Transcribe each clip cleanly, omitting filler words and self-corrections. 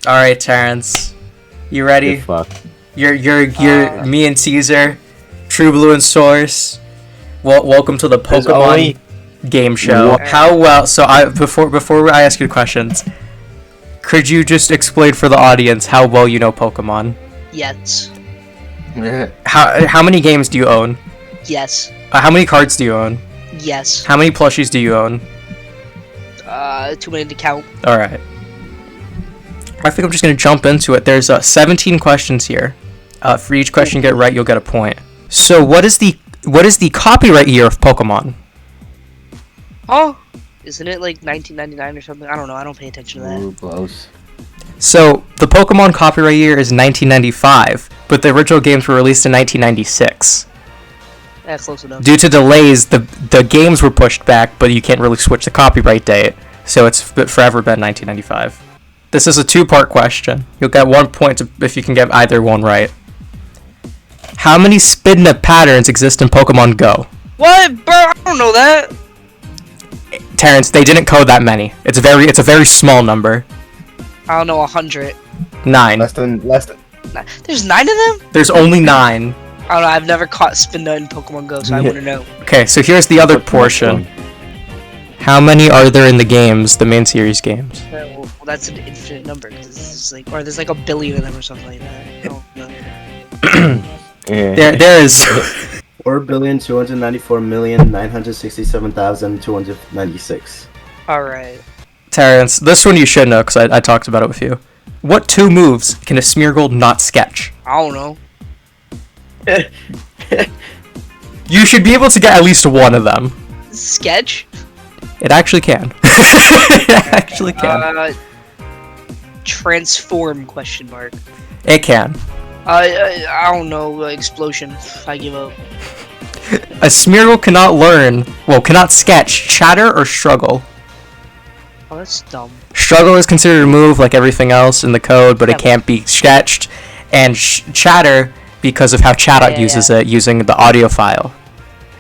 All right, Terrence, you ready? Fuck. You're me and Caesar, True Blue and Source. Welcome to the Pokemon game show. How well? So before I ask you questions, could you just explain for the audience how well you know Pokemon? Yes. How many games do you own? Yes. How many cards do you own? Yes. How many plushies do you own? Too many to count. All right. I think I'm just gonna jump into it. There's 17 questions here. For each question you get right, you'll get a point. So what is the copyright year of Pokemon? Oh, isn't it like 1999 or something? I don't know. I don't pay attention to that. Ooh, close. So the Pokemon copyright year is 1995, but the original games were released in 1996. Yeah, close enough. Due to delays, the games were pushed back, but you can't really switch the copyright date, so it's forever been 1995. This is a two-part question. You'll get 1 point if you can get either one right. How many spin-up patterns exist in Pokemon Go? What, bro? I don't know that. Terrence, they didn't code that many. It's a very small number. I don't know, 100. 9. Less than. There's 9 of them? There's only 9. I don't know. I've never caught Spinda in Pokemon Go, so I wouldn't know. Okay, so here's the other portion. How many are there in the games, the main series games? Well, that's an infinite number. Cause it's like, or there's like a billion of them or something like that. I don't know. There is 4,294,967,296. Alright. Terrence, this one you should know because I talked about it with you. What 2 moves can a Smeargle not sketch? I don't know. You should be able to get at least one of them. Sketch? It actually can. It actually can. Transform, question mark. It can. I don't know, explosion. I give up. A Smeargle cannot sketch, chatter, or struggle. Oh, that's dumb. Struggle is considered a move like everything else in the code, but it can't be sketched. And chatter, because of how Chatot uses it, using the audio file.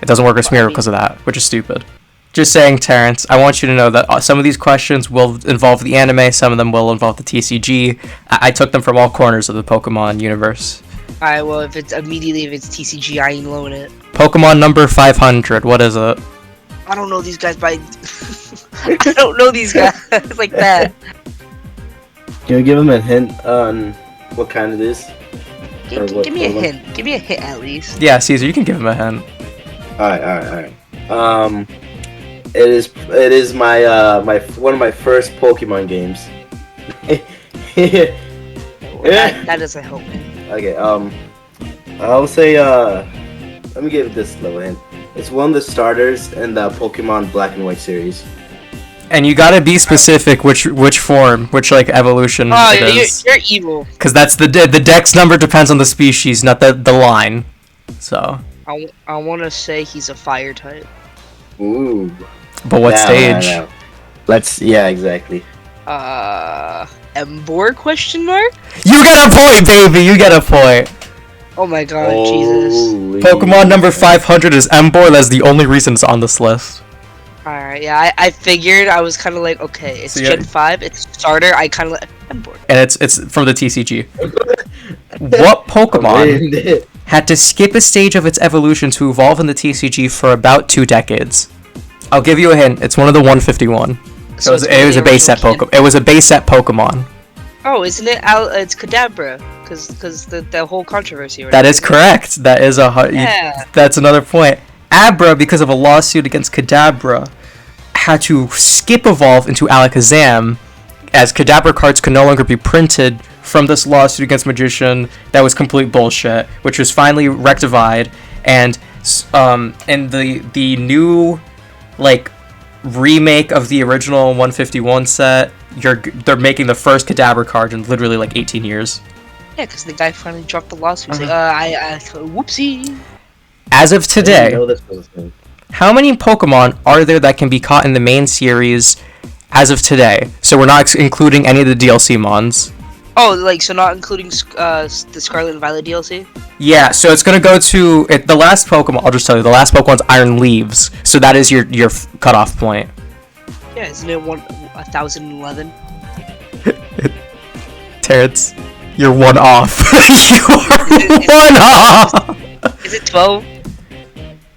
It doesn't work with Smeargle because of that, which is stupid. Just saying, Terrence, I want you to know that some of these questions will involve the anime, some of them will involve the TCG. I took them from all corners of the Pokemon universe. Alright, well, if it's TCG, I ain't loan it. Pokemon number 500, what is it? I don't know these guys by... I don't know these guys like that. Can you give him a hint on what kind it is? Give me a hint. Give me a hint at least. Yeah, Caesar, you can give him a hint. Alright. It is my one of my first Pokemon games. That doesn't help me. Okay, I'll say, let me give this little hint. It's one of the starters in the Pokemon Black and White series. And you gotta be specific which form, which like evolution it is. You're evil. Because that's the dex number depends on the species, not the line. So. I want to say he's a fire type. Ooh. But what stage? No. Yeah, exactly. Emboar, question mark? You get a point, baby! You get a point! Oh my god, Jesus. Pokemon number 500 is Emboar, that's the only reason it's on this list. Alright, yeah, I figured. I was kind of like, okay, it's Gen 5, it's starter, I kind of like, Emboar. And it's from the TCG. What Pokemon had to skip a stage of its evolution to evolve in the TCG for about 2 decades? I'll give you a hint. It's one of the 151. So it was a base set Pokemon. It was a base set Pokemon. Oh, isn't it? It's Kadabra, because the whole controversy. That is correct. That is that's another point. Abra, because of a lawsuit against Kadabra, had to skip evolve into Alakazam, as Kadabra cards could no longer be printed from this lawsuit against Magician. That was complete bullshit, which was finally rectified, and in the new remake of the original 151 set, they're making the first Kadabra card in literally 18 years. Yeah, because the guy finally dropped the lawsuit. He's whoopsie. As of today, how many Pokemon are there that can be caught in the main series as of today? So we're not including any of the DLC mons. Oh, so not including the Scarlet and Violet DLC? Yeah, so it's gonna go to the last Pokemon. I'll just tell you, the last Pokemon's Iron Leaves. So that is your cutoff point. Yeah, isn't it 1011? Terrence, you're one off. You are one off. Is it 12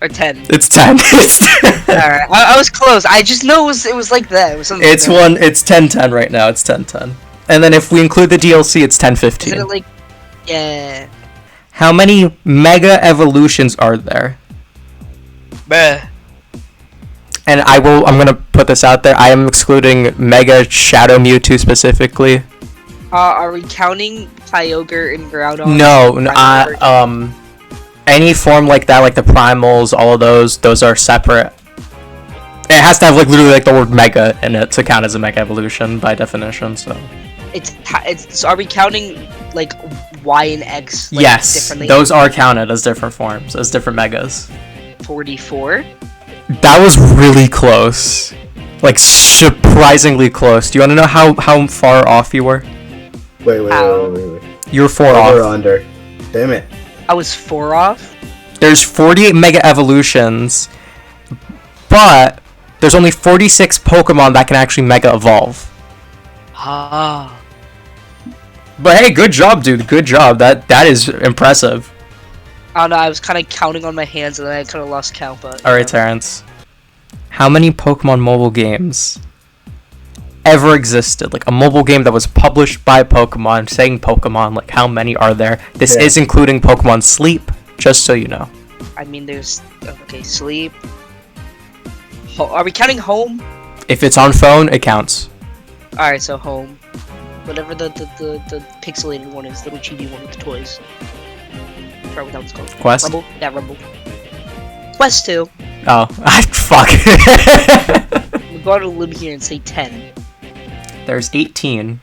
or 10? It's 10. It's 10. Alright, I was close. I just know it was like that. It was something It's like that. It's 10-10 right now. It's 10-10. And then if we include the DLC, it's 10-15. Isn't it like, yeah. How many Mega Evolutions are there? Bruh. And I'm gonna put this out there. I am excluding Mega Shadow Mewtwo specifically. Are we counting Kyogre and Groudon? No, any form like that, like the primals, all of those are separate. It has to have like literally like the word Mega in it to count as a Mega Evolution by definition. So. So are we counting like Y and X? Like, yes, differently? those are counted as different forms, as different Megas. 44. That was really close. Like, surprisingly close. Do you want to know how far off you were? Wait. You were 4 Over off. or under? Damn it. I was 4 off? There's 48 Mega Evolutions, but there's only 46 Pokemon that can actually Mega Evolve. Ah. But hey, good job, dude. Good job. That is impressive. I don't know, I was kind of counting on my hands and then I kind of lost count, but... Alright, Terrence. How many Pokemon mobile games ever existed? Like, a mobile game that was published by Pokemon, saying Pokemon, like, how many are there? This is including Pokemon Sleep, just so you know. I mean, there's... Okay, Sleep... Are we counting Home? If it's on phone, it counts. Alright, so Home. Whatever the pixelated one is, little chibi one with the toys. I forgot what that one's called. Quest? Rumble? Yeah, Rumble. Quest 2. Oh, fuck. We'll go to live here and say 10. There's 18.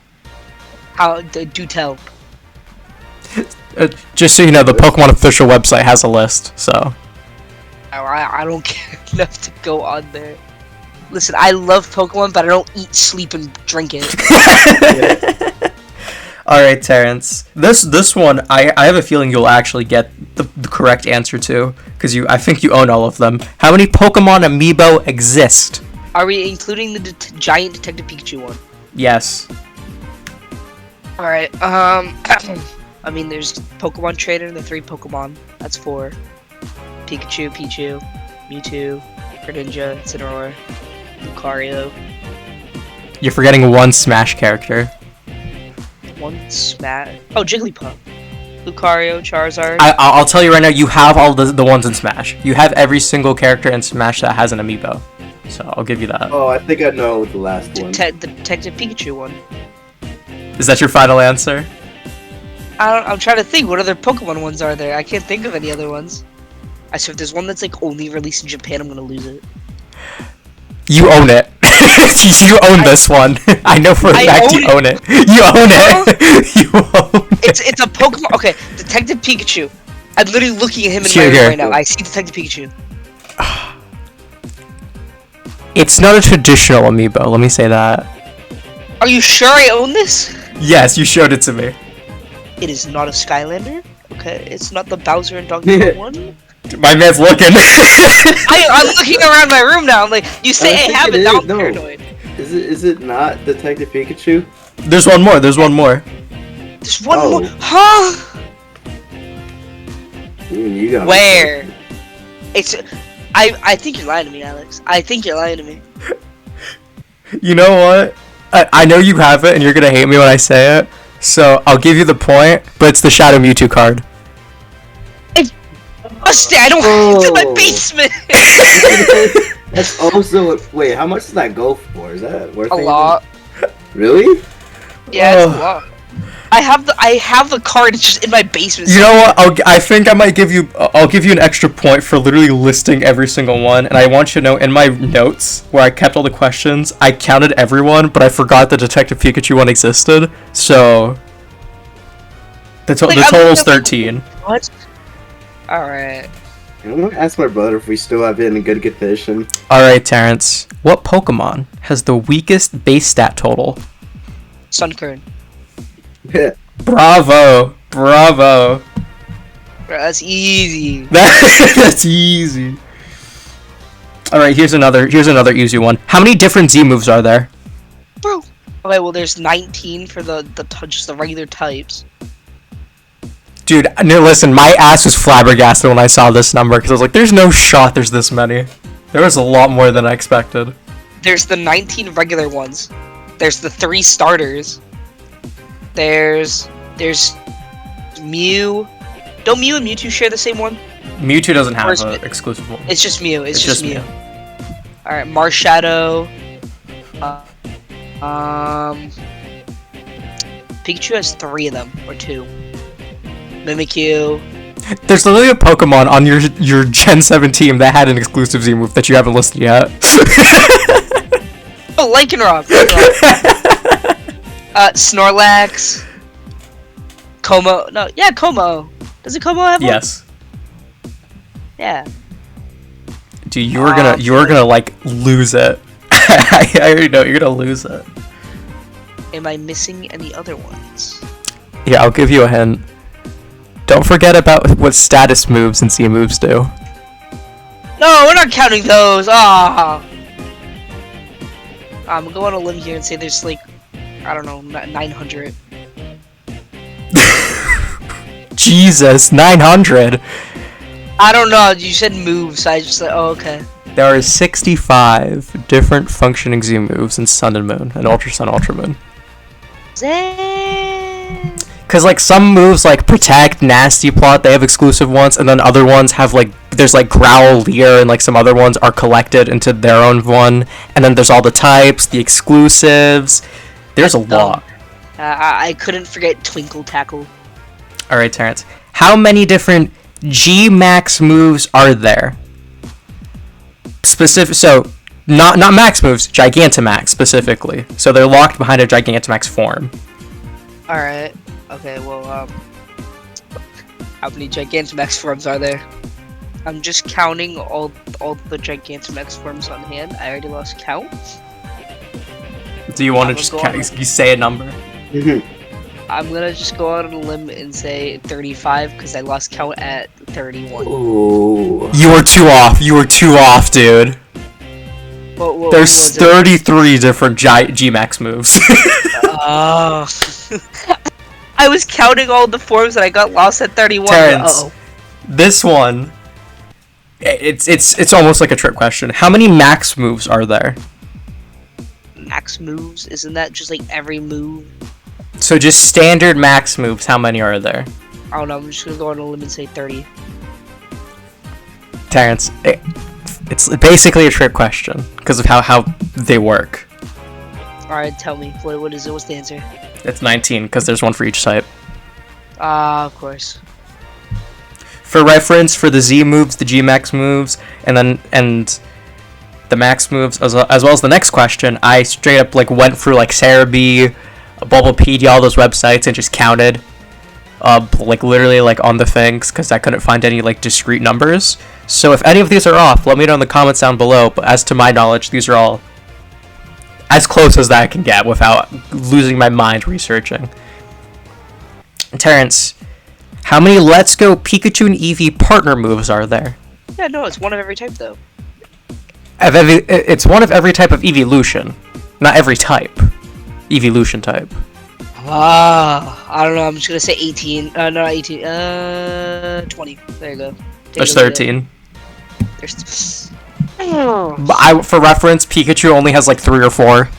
How? Do tell. Just so you know, the Pokemon official website has a list, so. I don't care enough to go on there. Listen, I love Pokemon, but I don't eat, sleep, and drink it. Alright, Terrence. This one, I have a feeling you'll actually get the correct answer to, because I think you own all of them. How many Pokemon Amiibo exist? Are we including the giant Detective Pikachu one? Yes. Alright, I mean, there's Pokemon Trader, the 3 Pokemon. That's 4. Pikachu, Pichu, Mewtwo, Greninja, Incineroar, Lucario. You're forgetting one Smash character. One Smash. Oh, Jigglypuff. Lucario, Charizard. I'll tell you right now, you have all the ones in Smash. You have every single character in Smash that has an amiibo. So I'll give you that. Oh, I think I know the last one. The Detective Pikachu one. Is that your final answer? I'm trying to think. What other Pokemon ones are there? I can't think of any other ones. I swear, if there's one that's like only released in Japan, I'm gonna lose it. You own it. You own this one. I know for a fact you own it. You own it. You own it. It's a Pokemon. Okay, Detective Pikachu. I'm literally looking at him in my room right now. I see Detective Pikachu. It's not a traditional amiibo. Let me say that. Are you sure I own this? Yes, you showed it to me. It is not a Skylander. Okay, it's not the Bowser and Donkey Kong one. My man's looking. I'm looking around my room now. I'm like, you say I have it, now I'm paranoid. Is it not Detective Pikachu? There's one more. There's one more. There's one more. Huh? You got Where? It's. I think you're lying to me, Alex. I think you're lying to me. You know what? I know you have it, and you're gonna hate me when I say it. So I'll give you the point, but it's the Shadow Mewtwo card. I don't. It's in my basement. That's also. Wait, how much does that go for? Is that worth a lot? Really? Yeah, it's a lot. I have the card. It's just in my basement. You know what? I think I might give you. I'll give you an extra point for literally listing every single one. And I want you to know, in my notes where I kept all the questions, I counted everyone, but I forgot the Detective Pikachu one existed. So the total's 13. What? Alright. I'm gonna ask my brother if we still have it in good condition. Alright, Terrence. What Pokemon has the weakest base stat total? Sunkern. Bravo! Bravo! Bro, that's easy. That's easy. Alright, here's another easy one. How many different Z moves are there? Bro. Okay, well, there's 19 for just the regular types. Dude, no, listen, my ass was flabbergasted when I saw this number because I was like, "There's no shot. There's this many." There was a lot more than I expected. There's the 19 regular ones. There's the 3 starters. There's Mew. Don't Mew and Mewtwo share the same one? Mewtwo doesn't have an exclusive one. It's just Mew. It's just Mew. Alright, Marshadow. Pikachu has 3 of them, or 2. Mimikyu. There's literally a Pokemon on your Gen 7 team that had an exclusive Z move that you haven't listed yet. Oh, Lycanroc! Snorlax. Como. No, yeah, Como. Doesn't Como have one? Yes. Yeah. Dude, you were gonna like lose it. I already know you're gonna lose it. Am I missing any other ones? Yeah, I'll give you a hint. Don't forget about what status moves and Z moves do. No, we're not counting those. Ah. I'm gonna go on a limb here and say there's like, I don't know, 900. Jesus, 900. I don't know. You said moves. So I just like, oh, okay. There are 65 different functioning Z moves in Sun and Moon and Ultra Sun, Ultra Moon. Zang. Cause like some moves like Protect, Nasty Plot, they have exclusive ones, and then other ones have like there's like Growl, Leer, and like some other ones are collected into their own one, and then there's all the types, the exclusives. There's a lot. I couldn't forget Twinkle Tackle. All right, Terrence. How many different G Max moves are there? Specific. So not Max moves, Gigantamax specifically. So they're locked behind a Gigantamax form. All right. Okay, well, how many Gigantamax forms are there? I'm just counting all the Gigantamax forms on hand. I already lost count. Do you want to just you say a number? I'm gonna just go out on a limb and say 35 because I lost count at 31. Ooh. You were too off. You were too off, dude. What There's 33 different G-Max moves. Oh. I was counting all the forms and I got lost at 31. Terrence, this one, it's almost like a trick question. How many max moves are there? Max moves? Isn't that just like every move? So just standard max moves, how many are there? I don't know, I'm just gonna go on a limb and say 30. Terrence, it's basically a trick question because of how they work. Alright, tell me. What is it? What's the answer? It's 19 because there's one for each type. Of course. For reference, for the Z moves, the G Max moves, and the Max moves, as well as the next question, I straight up like went through like Cerebi, Bulbapedia, all those websites, and just counted, like literally like on the things because I couldn't find any like discrete numbers. So if any of these are off, let me know in the comments down below. But as to my knowledge, these are all as close as that I can get without losing my mind researching. Terrence, how many Let's Go Pikachu and Eevee partner moves are there? Yeah, no, it's one of every type though. It's one of every type of evolution, not every type. Evolution type. I don't know. I'm just gonna say 18. No, not 18. 20. There you go. There's 13. There's. For reference, Pikachu only has like 3 or 4.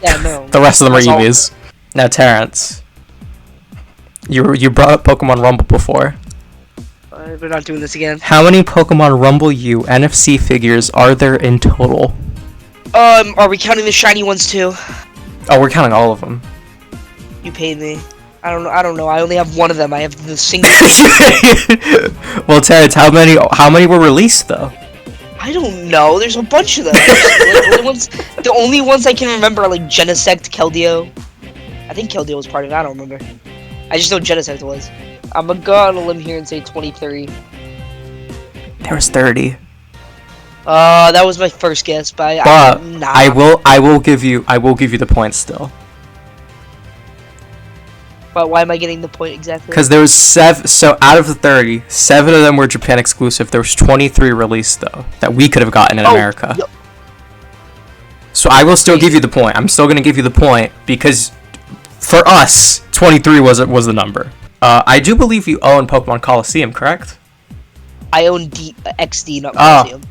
Yeah, no. The rest of them are That's all. Eevees. Now, Terrence, you brought up Pokemon Rumble before. We're not doing this again. How many Pokemon Rumble U NFC figures are there in total? Are we counting the shiny ones too? Oh, we're counting all of them. You paid me. I don't know. I only have one of them. I have the single. Well, Terrence, how many were released though? I don't know. There's a bunch of them. The only ones I can remember are like Genesect, Keldeo. I think Keldeo was part of it. I don't remember. I just know Genesect was. I'm gonna go on a limb here and say 23. There was 30. That was my first guess, but nah. I will give you the points still. But why am I getting the point exactly? Because there was 7. So out of the 30, 7 of them were Japan exclusive. There was 23 released though that we could have gotten in America. So I will still give you the point. I'm still gonna give you the point because for us, 23 was the number. I do believe you own Pokemon Coliseum, correct? I own XD, not Coliseum.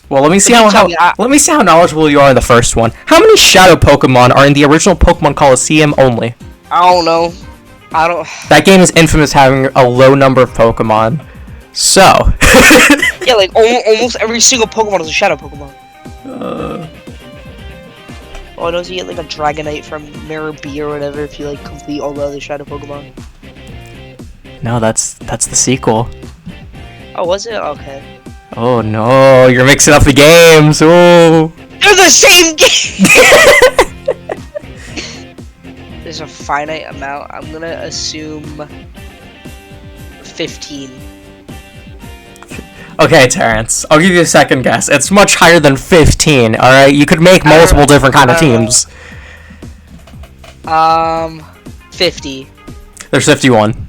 Well, let me see how knowledgeable you are in the first one. How many Shadow Pokemon are in the original Pokemon Coliseum only? I don't know. That game is infamous having a low number of Pokemon. So. Yeah, like almost every single Pokemon is a Shadow Pokemon. Oh, don't you get like a Dragonite from Miror B or whatever if you like complete all the other Shadow Pokemon? No, that's the sequel. Oh, was it? Okay. Oh no, you're mixing up the games. Oh. They're the same game. There's a finite amount. I'm gonna assume 15. Okay, Terrence, I'll give you a second guess. It's much higher than 15, alright? You could make multiple different kind of teams. 50. There's 51.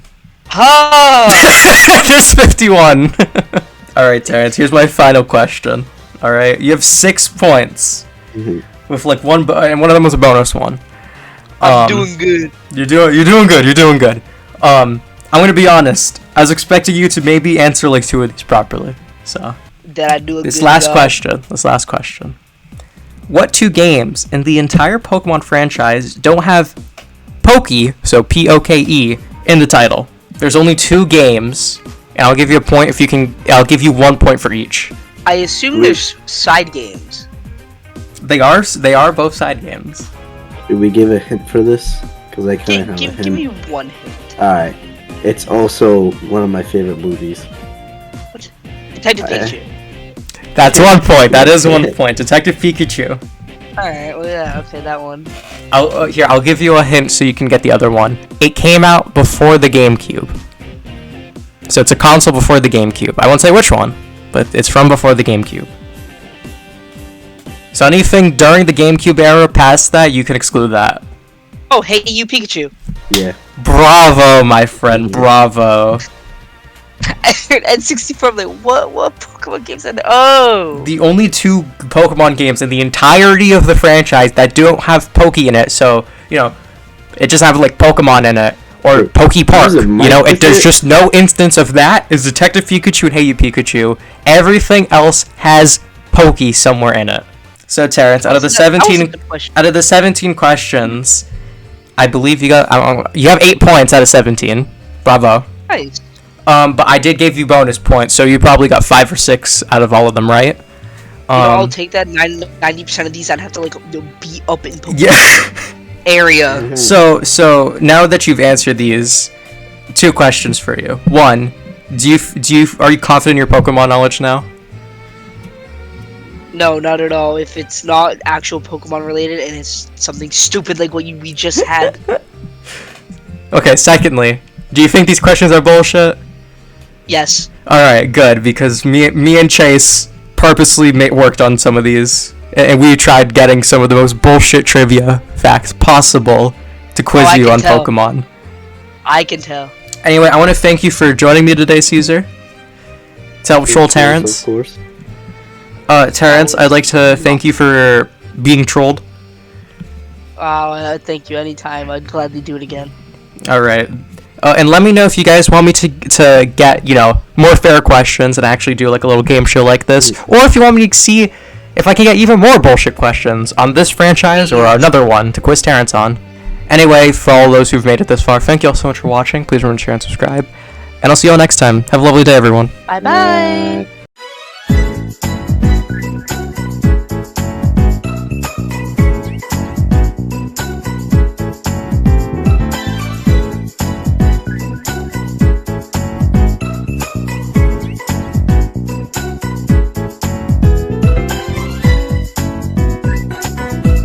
Oh! There's 51. Alright, Terrence, here's my final question. Alright, you have 6 points. With like one, and one of them was a bonus one. I'm doing good. You're doing good. I'm gonna be honest. I was expecting you to maybe answer like 2 of these properly. So. Did I do a This good last job? question. What 2 games in the entire Pokemon franchise don't have Poke, so P-O-K-E, in the title? There's only 2 games, and I'll give you a point if you can. I'll give you 1 point for each. I assume there's side games. They are both side games. Did we give a hint for this? Because I kind of have a hint. Give me 1 hint. Alright. It's also one of my favorite movies. What? Detective Pikachu. That's 1 point. That is 1 point. Detective Pikachu. Alright, well yeah, okay, that one. I'll give you a hint so you can get the other one. It came out before the GameCube. So it's a console before the GameCube. I won't say which one, but it's from before the GameCube. So anything during the GameCube era past that, you can exclude that. Oh, Hey You Pikachu. Yeah. Bravo, my friend, bravo. I heard N64, I'm like, what Pokemon games are there? Oh! The only 2 Pokemon games in the entirety of the franchise that don't have Poke in it, so, you know, it just have, like, Pokemon in it, or Poke Park, you know, there's just no instance of that, is Detective Pikachu and Hey You Pikachu. Everything else has Poke somewhere in it. So, Terrence, out of the 17 questions, I believe you have 8 points out of 17. Bravo. Nice. But I did give you bonus points, so you probably got 5 or 6 out of all of them, right? I'll take that. 90% of these I'd have to like beat up in Pokemon area. So now that you've answered these, 2 questions for you. 1, are you confident in your Pokemon knowledge now? No, not at all. If it's not actual Pokemon related and it's something stupid like what we just had. Okay. Secondly, do you think these questions are bullshit? Yes. Alright, good, because me and Chase purposely worked on some of these, and we tried getting some of the most bullshit trivia facts possible to quiz you on Pokemon. I can tell. Anyway, I want to thank you for joining me today, Caesar. To help troll Terrence. Of course. Terrence, I'd like to thank you for being trolled. Thank you. Anytime. I'd gladly do it again. Alright. And let me know if you guys want me to get, you know, more fair questions and actually do like a little game show like this. Or if you want me to see if I can get even more bullshit questions on this franchise or another one to quiz Terrence on. Anyway, for all those who've made it this far, thank you all so much for watching. Please remember to share and subscribe. And I'll see you all next time. Have a lovely day, everyone. Bye-bye.